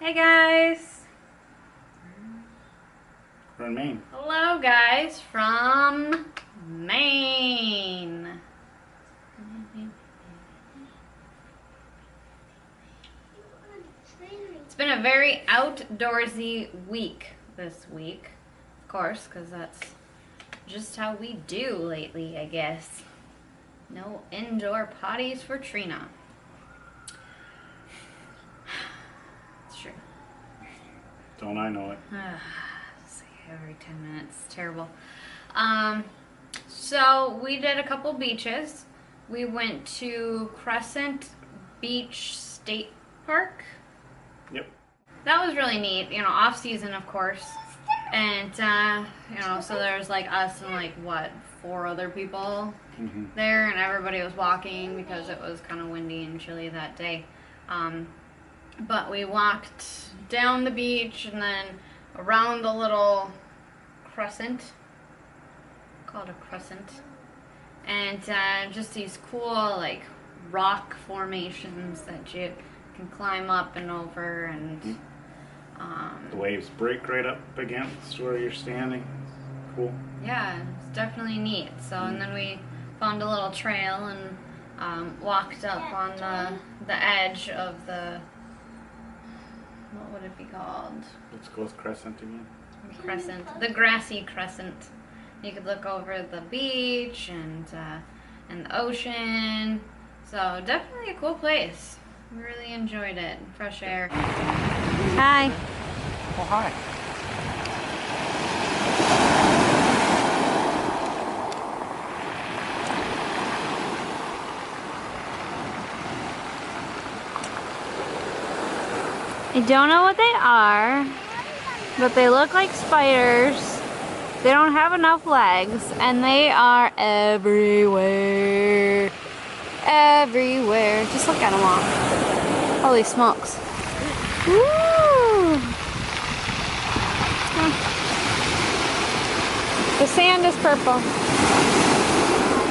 Hey guys! We're in Maine. Hello guys from Maine. It's been a very outdoorsy week this week, of course, because that's just how we do lately, I guess. No indoor potties for Trina. It's true. Don't I know it? Every 10 minutes. It's terrible. So we did a couple beaches. We went to Crescent Beach State Park. Yep. That was really neat. You know, off season, of course. And, you know, so there was like us and like, what, 4 other people there, and everybody was walking because it was kind of windy and chilly that day. But we walked down the beach and then around the little crescent, called a crescent, and just these cool like rock formations that you can climb up and over, and the waves break right up against where you're standing. Cool. Yeah, it's definitely neat. So and then we found a little trail and walked up on the edge of the, what would it be called? Let's go with Crescent again. Crescent, the grassy crescent. You could look over the beach and the ocean. So definitely a cool place. Really enjoyed it. Fresh air. Hi. Oh, hi. I don't know what they are, but they look like spiders. They don't have enough legs, and they are everywhere. Everywhere. Just look at them all. Holy smokes. Woo! The sand is purple.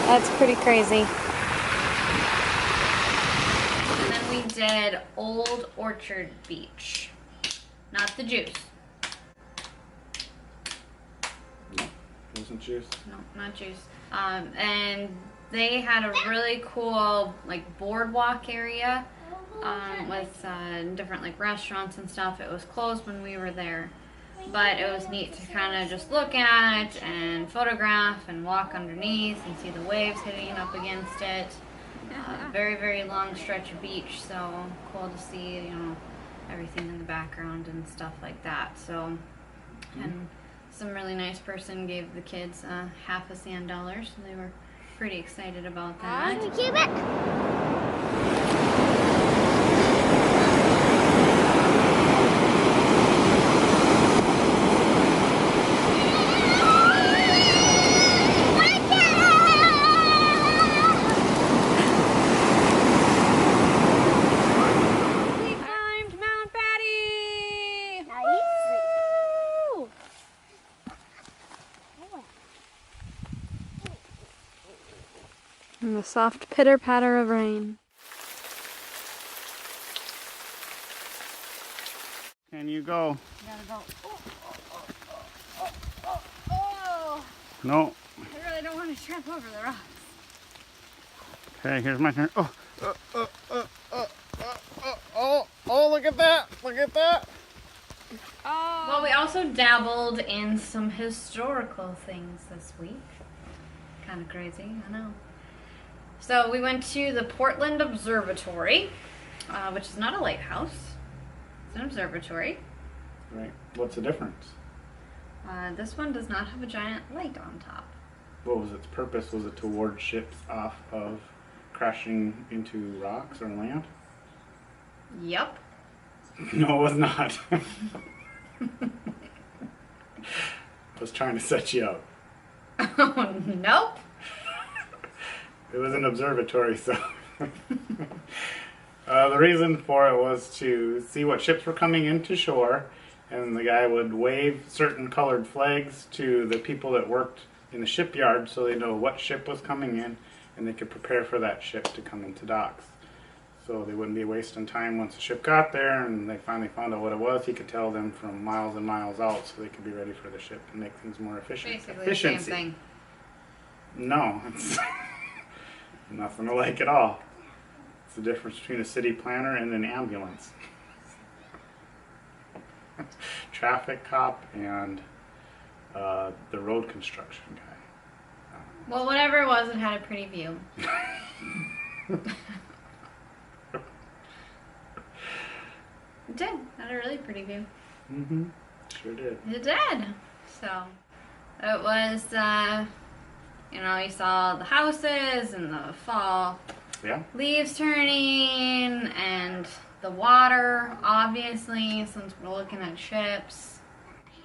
That's pretty crazy. And then we did Old Orchard Beach. Not the juice. Wasn't juice? No, not juice. And they had a really cool like boardwalk area with different like restaurants and stuff. It was closed when we were there, but it was neat to kind of just look at and photograph and walk underneath and see the waves hitting up against it. Very, very long stretch of beach, so cool to see, you know, everything in the background and stuff like that. So, and some really nice person gave the kids half a sand dollar, so they were pretty excited about that. And the soft pitter-patter of rain. Can you go? You gotta go. Oh. No. I really don't want to trip over the rocks. Okay, here's my turn. Oh, look at that. Look at that. Oh. Well, we also dabbled in some historical things this week. Kind of crazy, I know. So we went to the Portland Observatory, which is not a lighthouse. It's an observatory. Right. What's the difference? This one does not have a giant light on top. What was its purpose? Was it to ward ships off of crashing into rocks or land? Yup. No, it was not. I was trying to set you up. Oh, nope. It was an observatory, so the reason for it was to see what ships were coming into shore, and the guy would wave certain colored flags to the people that worked in the shipyard so they know what ship was coming in and they could prepare for that ship to come into docks. so they wouldn't be wasting time once the ship got there and they finally found out what it was. He could tell them from miles and miles out so they could be ready for the ship and make things more efficient. Basically Efficiency. the same thing. No, it's nothing alike at all. It's the difference between a city planner and an ambulance. Traffic cop and the road construction guy. Well, whatever it was, it had a pretty view. It did. It had a really pretty view. Mm-hmm. Sure did. It did. So, it was, you know, you saw the houses and the fall Yeah. leaves turning and the water, obviously, since we're looking at ships.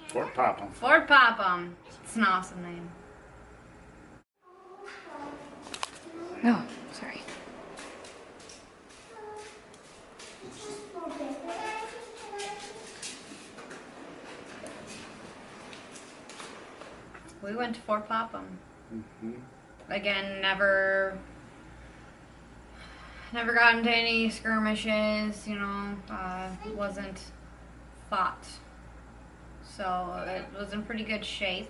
Fort Popham. Fort Popham. It's an awesome name. Oh, sorry. We went to Fort Popham. Mm-hmm. Again, never got into any skirmishes, you know, wasn't fought. So it was in pretty good shape.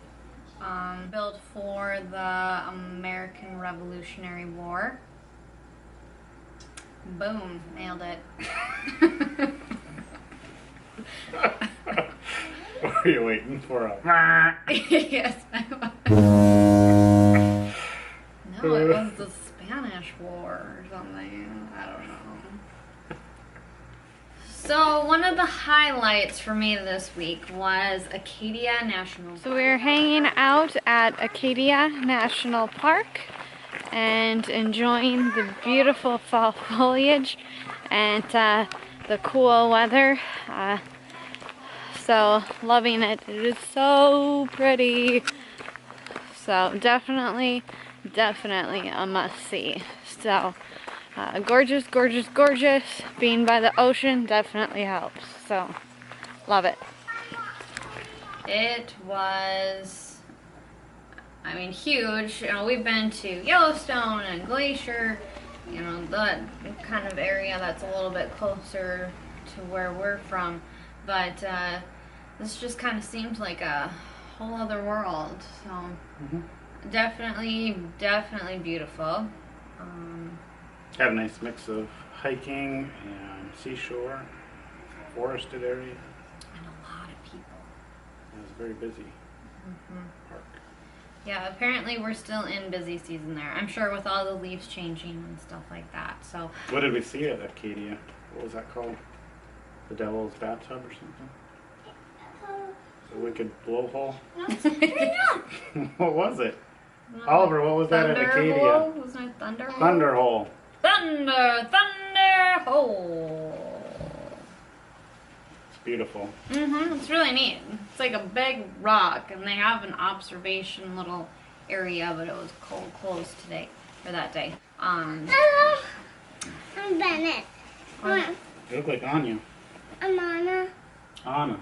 Built for the American Revolutionary War. Boom, nailed it. What were you waiting for? A... Yes, I was. No, it was the Spanish War or something. I don't know. So one of the highlights for me this week was Acadia National. So we were hanging out at Acadia National Park and enjoying the beautiful fall foliage and the cool weather. So loving it. It is so pretty. So definitely a must-see. So gorgeous, gorgeous, gorgeous. Being by the ocean definitely helps. So love it. It was, I mean, huge. You know, we've been to Yellowstone and Glacier. You know, that kind of area that's a little bit closer to where we're from. But this just kind of seemed like a whole other world. So definitely beautiful. Had a nice mix of hiking and seashore, forested area. And a lot of people. It was very busy. Park. Yeah, apparently we're still in busy season there. I'm sure with all the leaves changing and stuff like that. So. What did we see at Acadia? What was that called? The Devil's Bathtub or something? The Wicked Blowhole? What was it? No, Oliver, what was that at Acadia? Hole? Wasn't it Thunderhole? Thunderhole. Thunderhole. It's beautiful. It's really neat. It's like a big rock, and they have an observation little area, but it was closed today, or that day. Hello, I'm Bennett. You look like Anya. I'm Anna. Anna.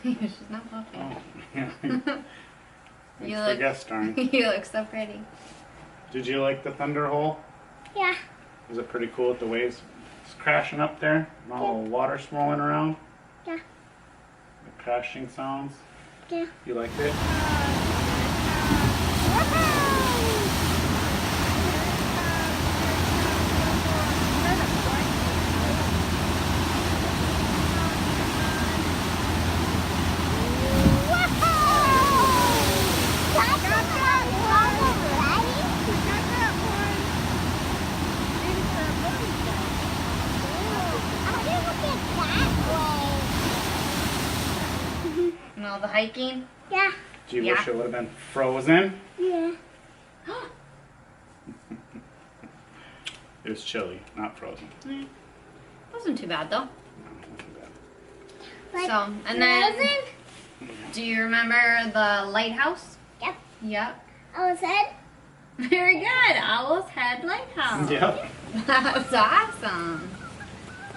She's not talking. Oh, yeah. Thanks You for look- guest starring. You look so pretty. Did you like the Thunderhole? Yeah. Was it pretty cool with the waves crashing up there? And all the water swirling around? Yeah. The crashing sounds? Yeah. You liked it? And all the hiking. Yeah. Do you Yeah. wish it would have been frozen? Yeah. It was chilly, not frozen. Wasn't too bad though. No, it wasn't bad. Like So, and then, frozen? do you remember the lighthouse? Yep. Yep. I was it. Very good. Owl's Head Lighthouse. Yep. That's awesome.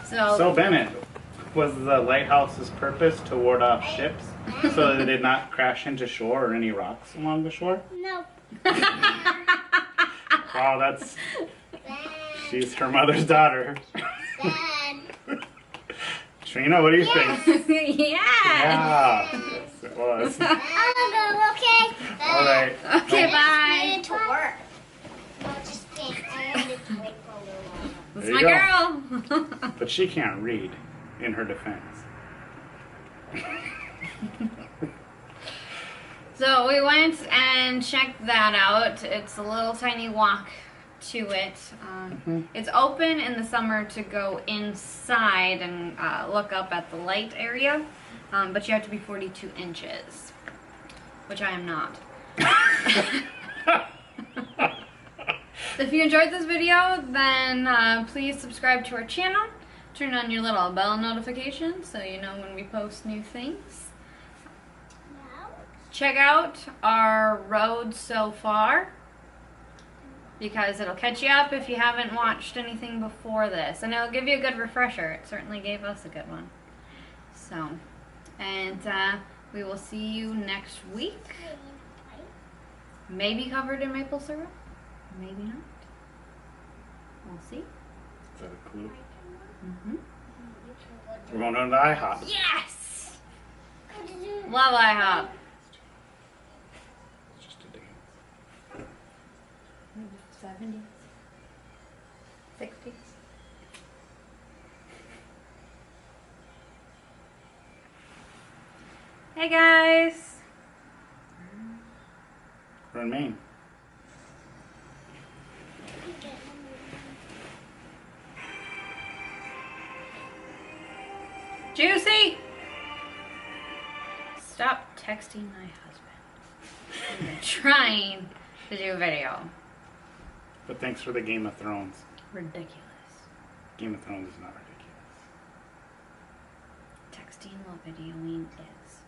So Bennett, was the lighthouse's purpose to ward off ships so that they did not crash into shore or any rocks along the shore? No. Wow, that's She's her mother's daughter. Dad. Trina, what do you think? Yeah. Yeah. Yes, it was. I'll go, okay? All right. Okay, I bye. need to work. No, just think. I need to wait for a little while. That's There my you girl. But she can't read, in her defense. So we went and checked that out. It's a little tiny walk to it. It's open in the summer to go inside and look up at the light area, but you have to be 42 inches, which I am not. If you enjoyed this video, then please subscribe to our channel. Turn on your little bell notification so you know when we post new things. Check out our road so far, because it'll catch you up if you haven't watched anything before this, and it'll give you a good refresher. It certainly gave us a good one. So, and we will see you next week. Maybe covered in maple syrup, maybe not. We'll see. Is that a clue? Mm-hmm. We're going to the IHOP. Yes! Love IHOP. It's just a dance. 70s, 60s. Hey guys! We're in Maine. Juicy! Stop texting my husband. I'm trying to do a video. But thanks for the Game of Thrones. Ridiculous. Game of Thrones is not ridiculous. Texting while videoing is.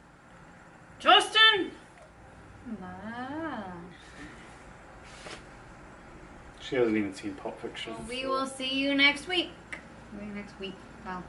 Justin! Bye. She hasn't even seen Pulp Fiction. We will see you next week. Well,